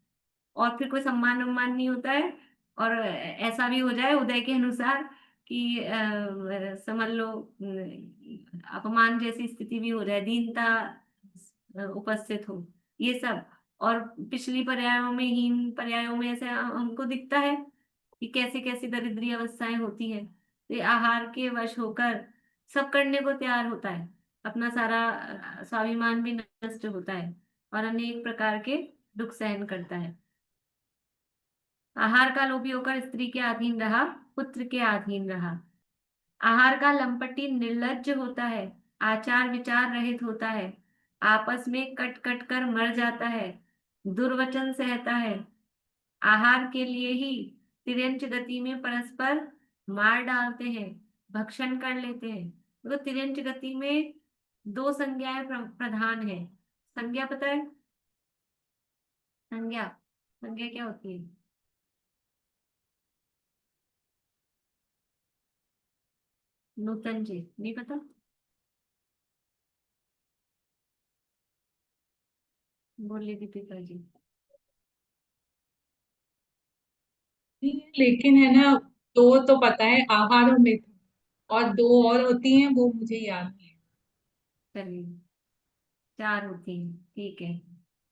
S1: और फिर कोई सम्मान उम्मान नहीं होता है। और ऐसा भी हो जाए उदय के अनुसार कि समझ लो अपमान जैसी स्थिति भी हो जाए, दीनता उपस्थित हो, ये सब। और पिछली पर्यायों में, हीन पर्यायों में ऐसे हमको दिखता है कि कैसे कैसी दरिद्री अवस्थाएं होती है। तो ये आहार के वश होकर सब करने को तैयार होता है, अपना सारा स्वाभिमान भी नष्ट होता है और अनेक प्रकार के दुख सहन करता है। आहार का लोभी होकर स्त्री के अधीन रहा, पुत्र के अधीन रहा। आहार का लंपटी निर्लज्ज होता है, आचार विचार रहित होता है, आपस में कट कट कर मर जाता है, दुर्वचन सहता है। आहार के लिए ही तिर्यंच गति में परस्पर मार डालते हैं, भक्षण कर लेते हैं। तो तिर्यंच गति में 2 संज्ञाएं प्रधान है। संज्ञा पता है, संज्ञा संज्ञा क्या होती है? नूतन जी नहीं पता? बोलिए दीपिका जी।
S6: नहीं, लेकिन है ना, दो तो पता है, आहार और मित्र, और दो और होती हैं वो मुझे याद नहीं है।
S1: चलिए 4 होती हैं, ठीक है।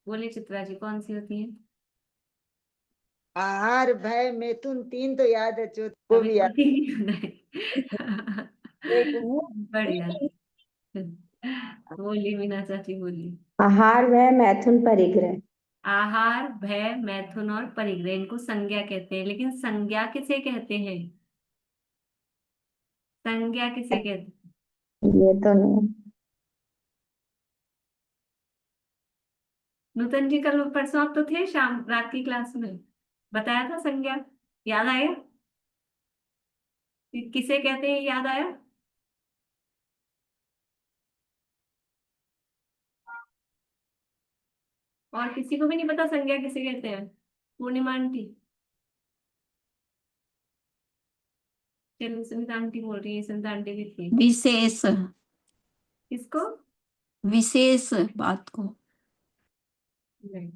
S1: बोलिए चित्रा जी, कौन सी होती है?
S7: आहार, भय, मैथुन, 3 तो याद है, चौथा को
S1: अभी
S7: भी याद।
S1: नहीं है।
S7: एक वो
S1: बढ़िया। बोलिए मीना चाची, बोलिए।
S3: आहार, भय, मैथुन, परिग्रह।
S1: आहार, भय, मैथुन और परिग्रह, इनको संज्ञा कहते हैं। लेकिन संज्ञा किसे कहते हैं? संज्ञा किसे कहते हैं?
S3: ये तो नहीं।
S1: नूतन जी कल परसों आप तो थे, शाम रात की क्लास में बताया था संज्ञा, याद आया? किसे कहते हैं, याद आया? और किसी को भी नहीं पता संज्ञा किसे कहते हैं? पूर्णिमा आंटी, चलो सुनीता आंटी बोल रही है, सुनीता आंटी भी थी।
S8: विशेष,
S1: किसको?
S8: विशेष बात को।
S1: नहीं,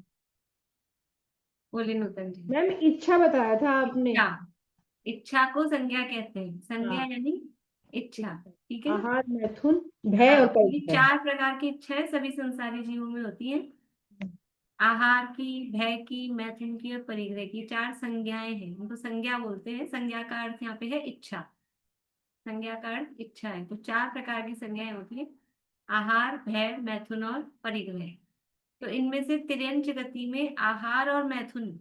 S1: बोलिए नूतन जी।
S3: मैम इच्छा बताया था आपने।
S1: इच्छा, इच्छा को संज्ञा कहते हैं। संज्ञा
S3: हाँ।
S1: यानी इच्छा, ठीक है ना?
S3: आहार, मैथुन, भय
S1: हाँ,
S3: और
S1: ये
S3: परिग्रह।
S1: 4 प्रकार की इच्छाएं सभी संसारी जीवों में होती हैं। आहार की, भय की, मैथुन की और परिग्रह की 4 संज्ञाएं हैं, उनको संज्ञा बोलते हैं। संज्ञा का अर्थ यहाँ पे है इच्छा। संज्ञा का अर्थ इच्छा है। तो 4 प्रकार की संज्ञाएं होती है, आहार, भय, मैथुन और परिग्रह। तो इनमें से तिर्यंच गति में आहार और मैथुन,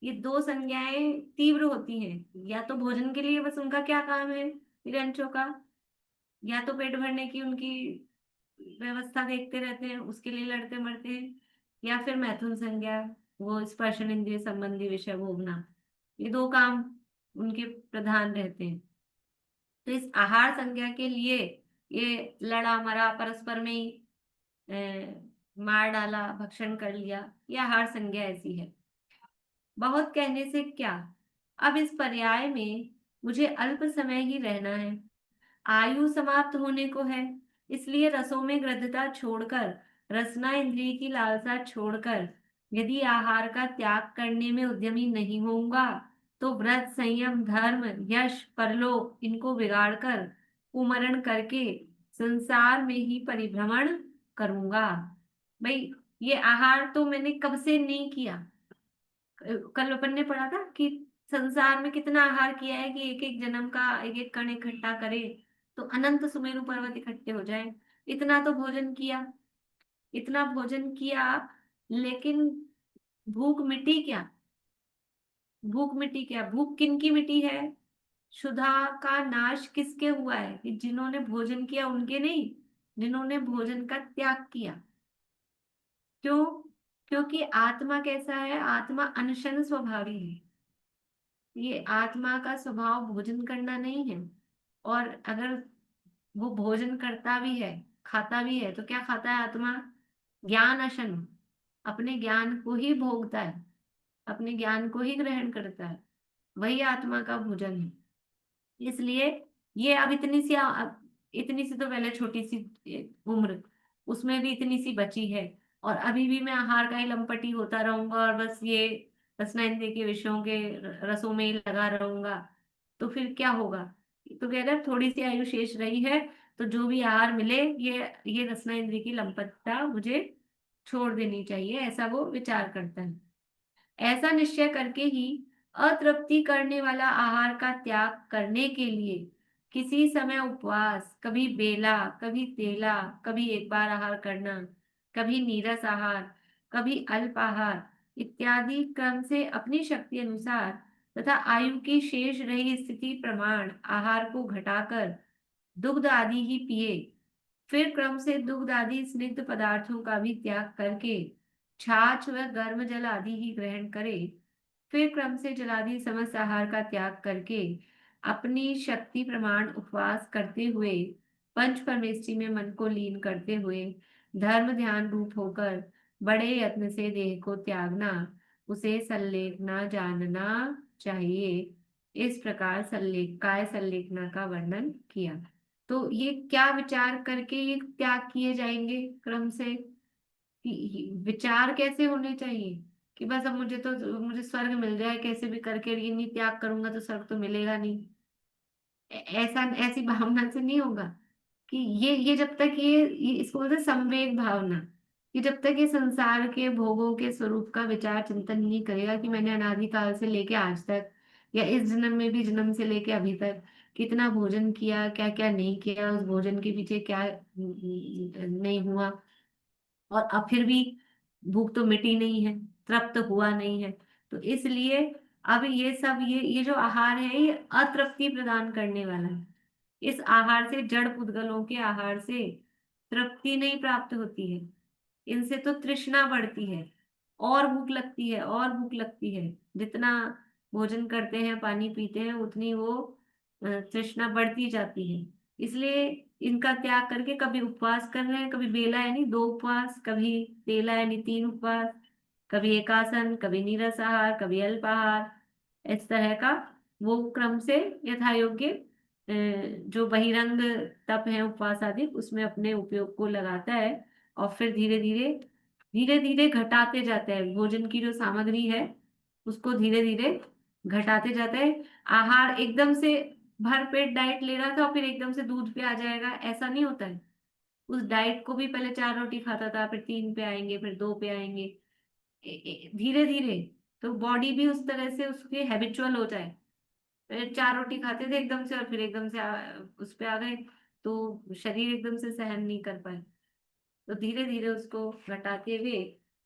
S1: ये 2 संज्ञाएं तीव्र होती हैं। या तो भोजन के लिए बस उनका क्या काम है तिर्यंचों का, या तो पेट भरने की उनकी व्यवस्था देखते रहते हैं, उसके लिए लड़ते मरते हैं, या फिर मैथुन संज्ञा, वो स्पर्शन इंद्रिय संबंधी विषय भोगना, ये 2 काम उनके प्रधान रहते हैं। तो इस आहार संज्ञा के लिए ये लड़ा मरा, परस्पर में ही मार डाला, भक्षण कर लिया, यह आहार संज्ञा ऐसी है। बहुत कहने से क्या, अब इस पर्याय में मुझे अल्प समय ही रहना है, आयु समाप्त होने को है। इसलिए रसों में गृद्धता छोड़कर, रसना इंद्रिय की लालसा छोड़कर, यदि आहार का त्याग करने में उद्यमी नहीं होऊंगा तो व्रत, संयम, धर्म, यश, परलोक इनको बिगाड़कर कुमरण करके संसार में ही परिभ्रमण करूंगा। भाई, ये आहार तो मैंने कब से नहीं किया। कल अपन ने पढ़ा था कि संसार में कितना आहार किया है कि एक एक जन्म का एक एक कण इकट्ठा करे तो अनंत सुमेरु पर्वत इकट्ठे हो जाए। इतना तो भोजन किया, इतना भोजन किया, लेकिन भूख मिटी क्या? भूख मिटी क्या? भूख किनकी मिटी है? क्षुधा का नाश किसके हुआ है? कि जिन्होंने भोजन किया उनके नहीं, जिन्होंने भोजन का त्याग किया। क्यों? क्योंकि आत्मा कैसा है? आत्मा अनशन स्वभावी है। ये आत्मा का स्वभाव भोजन करना नहीं है। और अगर वो भोजन करता भी है, खाता भी है, तो क्या खाता है आत्मा? ज्ञान अशन, अपने ज्ञान को ही भोगता है, अपने ज्ञान को ही ग्रहण करता है, वही आत्मा का भोजन है। इसलिए ये अब इतनी सी तो पहले छोटी सी उम्र, उसमें भी इतनी सी बची है, और अभी भी मैं आहार का ही लंपटी होता रहूंगा और बस ये रसना इंद्रिय के विषयों के रसों में ही लगा रहूंगा, तो फिर क्या होगा? तो कह रहे हैं, थोड़ी सी आयु शेष रही है, तो जो भी आहार मिले, ये रसना इंद्रिय की लंपटता मुझे छोड़ देनी चाहिए, ऐसा वो विचार करता है। ऐसा निश्चय करके ही अतृप्ति करने वाला आहार का त्याग करने के लिए किसी समय उपवास, कभी बेला, कभी तेला, कभी एक बार आहार करना, कभी नीरस आहार, कभी अल्प आहार इत्यादि क्रम से अपनी शक्ति अनुसार तथा आयु की शेष रही स्थिति प्रमाण आहार को घटाकर दुग्ध आदि ही पिए। फिर क्रम से दुग्ध आदि स्निग्ध पदार्थों का भी त्याग करके छाछ व गर्म जल आदि ही ग्रहण करे। फिर क्रम से जलादि समस्त आहार का त्याग करके अपनी शक्ति प्रमाण उपवास करते हुए, पंच परमेष्टि में मन को लीन करते हुए, धर्म ध्यान रूप होकर बड़े यत्न से देह को त्यागना उसे संलेखना जानना चाहिए। इस प्रकार काय संलेखना का वर्णन किया। तो ये क्या विचार करके ये त्याग किए जाएंगे क्रम से, विचार कैसे होने चाहिए कि बस अब मुझे स्वर्ग मिल जाए कैसे भी करके, ये नहीं त्याग करूंगा तो स्वर्ग तो मिलेगा नहीं, ऐसा ऐसी भावना से नहीं होगा। कि ये जब तक ये इसको बोलते हैं संवेग भावना, कि जब तक ये संसार के भोगों के स्वरूप का विचार चिंतन नहीं करेगा कि मैंने अनादिकाल से लेके आज तक या इस जन्म में भी जन्म से लेके अभी तक कितना भोजन किया, क्या क्या नहीं किया, उस भोजन के पीछे क्या नहीं हुआ, और अब फिर भी भूख तो मिटी नहीं है, तृप्त हुआ नहीं है। तो इसलिए अब ये सब ये जो आहार है ये अतृप्ति प्रदान करने वाला है। इस आहार से, जड़ पुद्गलों के आहार से तृप्ति नहीं प्राप्त होती है, इनसे तो तृष्णा बढ़ती है, और भूख लगती है, और भूख लगती है। जितना भोजन करते हैं, पानी पीते हैं, उतनी वो तृष्णा बढ़ती जाती है। इसलिए इनका त्याग करके कभी उपवास कर रहे हैं, कभी बेला यानी 2 उपवास, कभी तेला यानी 3 उपवास, कभी एकासन, कभी नीरस आहार, कभी अल्पाहार, इस तरह का वो क्रम से यथा योग्य जो बहिरंग तप है, उपवास आदि, उसमें अपने उपयोग को लगाता है। और फिर धीरे धीरे घटाते जाता है भोजन की जो सामग्री है, उसको धीरे धीरे घटाते जाता है। आहार एकदम से भर पेट डाइट ले रहा था और फिर एकदम से दूध पे आ जाएगा, ऐसा नहीं होता है। उस डाइट को भी पहले 4 रोटी खाता था, फिर 3 पे आएंगे, फिर 2 पे आएंगे, धीरे धीरे। तो बॉडी भी उस तरह से उसके हैबिचुअल हो जाए। पहले 4 रोटी खाते थे एकदम से और फिर एकदम से उस पे आ गए, तो शरीर एकदम से सहन नहीं कर पाए। तो धीरे धीरे उसको घटाते हुए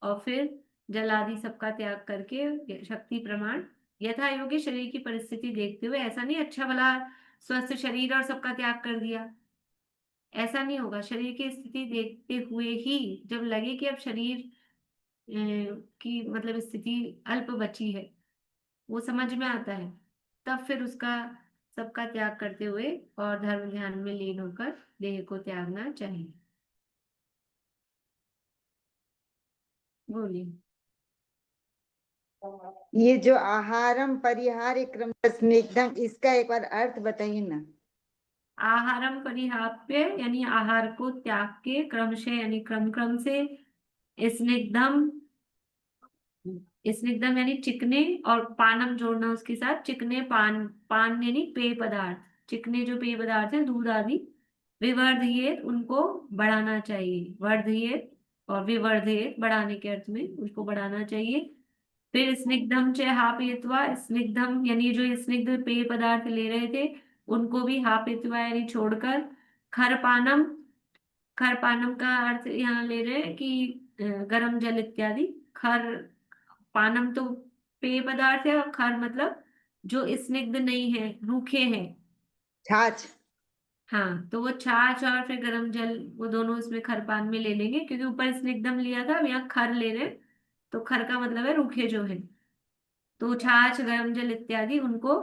S1: और फिर जल आदि सबका त्याग करके शक्ति प्रमाण यथा योग्य शरीर की परिस्थिति देखते हुए, ऐसा नहीं अच्छा भला स्वस्थ शरीर और सबका त्याग कर दिया, ऐसा नहीं होगा। शरीर की स्थिति देखते हुए ही जब लगे कि अब शरीर की मतलब स्थिति अल्प बची है, वो समझ में आता है, तब फिर उसका सबका त्याग करते हुए और धर्म ध्यान में लीन होकर देह को त्यागना चाहिए। बोलिए।
S7: ये जो आहारम परिहार क्रम स्निग्धम, इसका एक बार अर्थ बताइए ना।
S1: आहारम परिहाप्य यानी आहार को त्याग के, क्रमशः यानी क्रम क्रम से, स्निग्धम, स्निग्धम यानी चिकने, और पानम जोड़ना उसके साथ, चिकने पान, पान यानी पेय पदार्थ, चिकने जो पेय पदार्थ हैं दूध आदि, विवर्धयेत उनको बढ़ाना चाहिए, वर्धयेत और विवर्धयेत बढ़ाने के अर्थ में उसको बढ़ाना चाहिए। फिर स्निग्धम च हापयित्वा, स्निग्धम यानी जो स्निग्ध पेय पदार्थ ले रहे थे उनको भी हापयित्वा यानी छोड़कर, खरपानम, खरपानम का अर्थ यहाँ ले रहे हैं कि गर्म जल इत्यादि। खर पानम तो पेय पदार्थ है और खर मतलब जो स्निग्ध नहीं है, रूखे हैं।
S7: छाछ।
S1: हाँ, तो वो छाछ और फिर गर्म जल, वो दोनों इसमें खरपान में ले लेंगे, क्योंकि ऊपर स्निग्धम लिया था, अब यहाँ खर ले रहे हैं, तो खर का मतलब है रूखे जो है। तो छाछ, गर्म जल इत्यादि उनको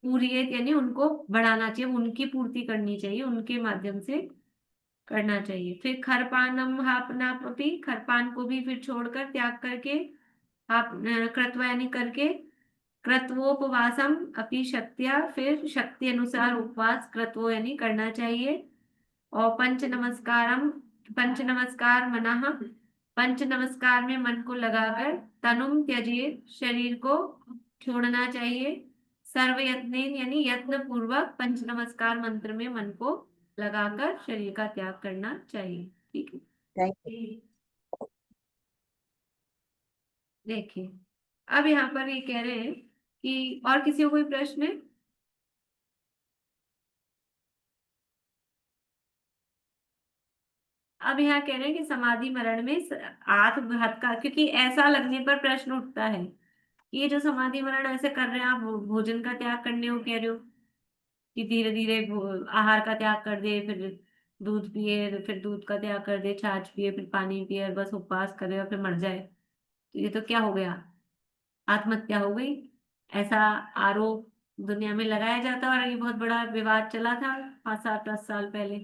S1: पूरी यानी उनको बढ़ाना चाहिए, उनकी पूर्ति करनी चाहिए, उनके माध्यम से करना चाहिए। फिर खरपानम हापनापि, खरपान को भी फिर छोड़कर त्याग करके, आप कृत्वा यानी करके, कृत्वोपवासम अपि शक्तिया, फिर शक्ति अनुसार उपवास कृत्वो यानी करना चाहिए। और पंच नमस्कारम, पंच नमस्कार मनाह, पंच नमस्कार में मन को लगाकर, तनुम त्यजिए शरीर को छोड़ना चाहिए। सर्व यत्नेन यानी यत्न पूर्वक पंच नमस्कार मंत्र में मन को लगाकर शरीर का त्याग करना चाहिए। ठीक है,
S7: थैंक यू।
S1: देखिए अब यहाँ पर ये कह रहे हैं कि और किसी को कोई प्रश्न है? अब यहाँ कह रहे हैं कि समाधि मरण में आत्मघात का, क्योंकि ऐसा लगने पर प्रश्न उठता है कि ये जो समाधि मरण ऐसे कर रहे हैं, आप भोजन का त्याग करने को कह रहे हो कि धीरे धीरे आहार का त्याग कर दे, फिर दूध पिए, फिर दूध का त्याग कर दे, छाछ पिए, फिर पानी पिए, और बस उपवास करे और फिर मर जाए, तो ये तो क्या हो गया, आत्महत्या हो गई, ऐसा आरोप दुनिया में लगाया जाता है। और ये बहुत बड़ा विवाद चला था 5-7-10 साल पहले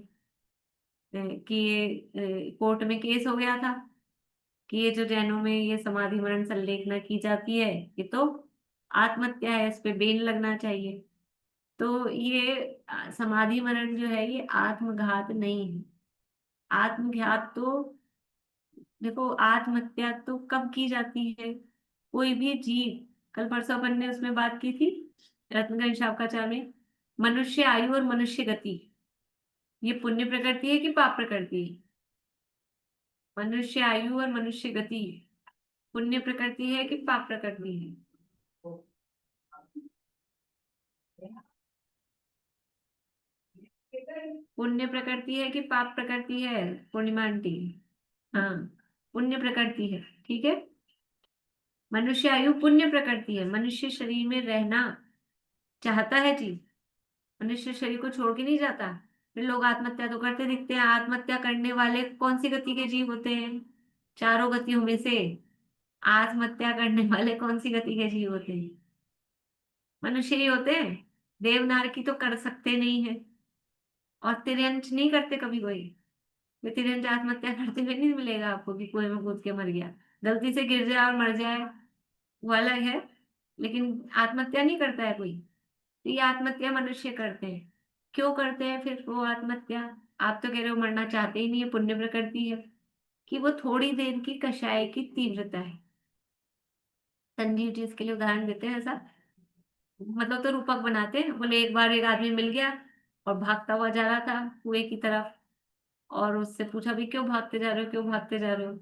S1: कि ये कोर्ट में केस हो गया था कि ये जो जैनों में ये समाधि मरण संलेखना की जाती है ये तो आत्महत्या है, इस पे बेन लगना चाहिए। तो ये समाधि मरण जो है ये आत्मघात नहीं है। आत्मघात तो देखो, आत्महत्या तो कब की जाती है? कोई भी जीव, कल परसों अपन ने उसमें बात की थी रत्नगंज शाखाचार में, मनुष्य आयु और मनुष्य गति, ये पुण्य प्रकृति है कि पाप प्रकृति है? मनुष्य आयु और मनुष्य गति पुण्य प्रकृति है कि पाप प्रकृति है? पुण्य प्रकृति है कि पाप प्रकृति है पूर्णिमा आंटी? हाँ, पुण्य प्रकृति है। ठीक है, मनुष्य आयु पुण्य प्रकृति है। मनुष्य शरीर में रहना चाहता है जी, मनुष्य शरीर को छोड़ के नहीं जाता। फिर लोग आत्महत्या तो करते दिखते हैं। आत्महत्या करने वाले कौन सी गति के जीव होते हैं? चारों गतियों में से आत्महत्या करने वाले कौन सी गति के जीव होते हैं? मनुष्य ही होते हैं। देवनार की तो कर सकते नहीं है, और तिरंज नहीं करते कभी कोई। वे तिरंज आत्महत्या करते हुए नहीं मिलेगा आपको कि कुएं में कूद के मर गया। गलती से गिर जाए और मर जाए वो अलग है, लेकिन आत्महत्या नहीं करता है कोई। तो ये आत्महत्या मनुष्य करते हैं। क्यों करते हैं फिर वो आत्महत्या? आप तो कह रहे हो मरना चाहते ही नहीं है, पुण्य प्रकृति है। कि वो थोड़ी देर की कषाय की तीव्रता है। संजीव जी इसके लिए उदाहरण देते हैं ऐसा, मतलब तो रूपक बनाते हैं। बोले एक बार एक आदमी मिल गया और भागता हुआ जा रहा था कुएं की तरफ, और उससे पूछा भी क्यों भागते जा रहे हो, क्यों भागते जा रहे हो?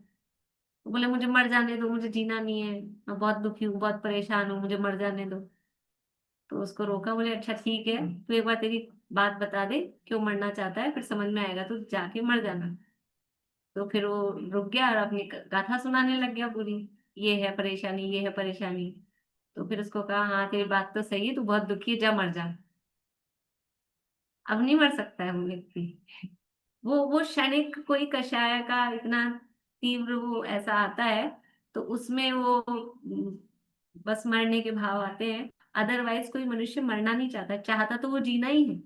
S1: तो बोले मुझे मर जाने दो, मुझे जीना नहीं है, मैं बहुत दुखी हूँ, बहुत परेशान हूँ, मुझे मर जाने दो। तो उसको रोका, बोले अच्छा ठीक है, तू एक बार तेरी बात बता दे क्यों मरना चाहता है, फिर समझ में आएगा तो जाके मर जाना। तो फिर वो रुक गया और अपनी गाथा सुनाने लग गया पूरी, ये है परेशानी, ये है परेशानी। तो फिर उसको कहा हाँ तेरी बात तो सही है, तू बहुत दुखी है, जा मर जा। अब नहीं मर सकता है वो व्यक्ति। वो क्षणिक कोई कषाय का इतना तीव्र वो ऐसा आता है, तो उसमें वो बस मरने के भाव आते हैं। अदरवाइज कोई मनुष्य मरना नहीं चाहता, चाहता तो वो जीना ही है,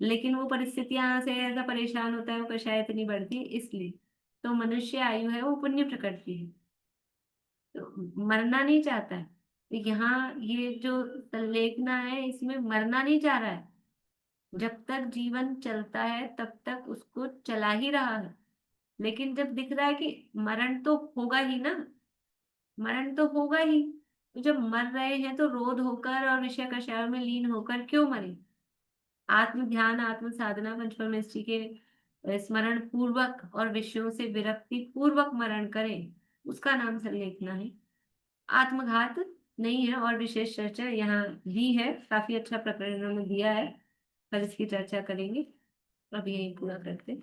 S1: लेकिन वो परिस्थितियां से ऐसा परेशान होता है, वो कषाय इतनी बढ़ती है इसलिए। तो मनुष्य आयु है वो पुण्य प्रकृति है, तो मरना नहीं चाहता है। तो यहाँ ये जो संलेखना है इसमें मरना नहीं चाह रहा है। जब तक जीवन चलता है तब तक उसको चला ही रहा है, लेकिन जब दिख रहा है कि मरण तो होगा ही ना, मरण तो होगा ही, तो जब मर रहे हैं तो रोध होकर और विषय कषाय में लीन होकर क्यों मरे? आत्म ध्यान, आत्म साधना, पंचपरमेष्ठी के स्मरण पूर्वक और विषयों से विरक्ति पूर्वक मरण करें, उसका नाम संलेखना है। आत्मघात नहीं है। और विशेष चर्चा यहाँ दी है, काफी अच्छा प्रकरण में दिया है, कल इसकी चर्चा करेंगे। अब यही पूरा करते हैं।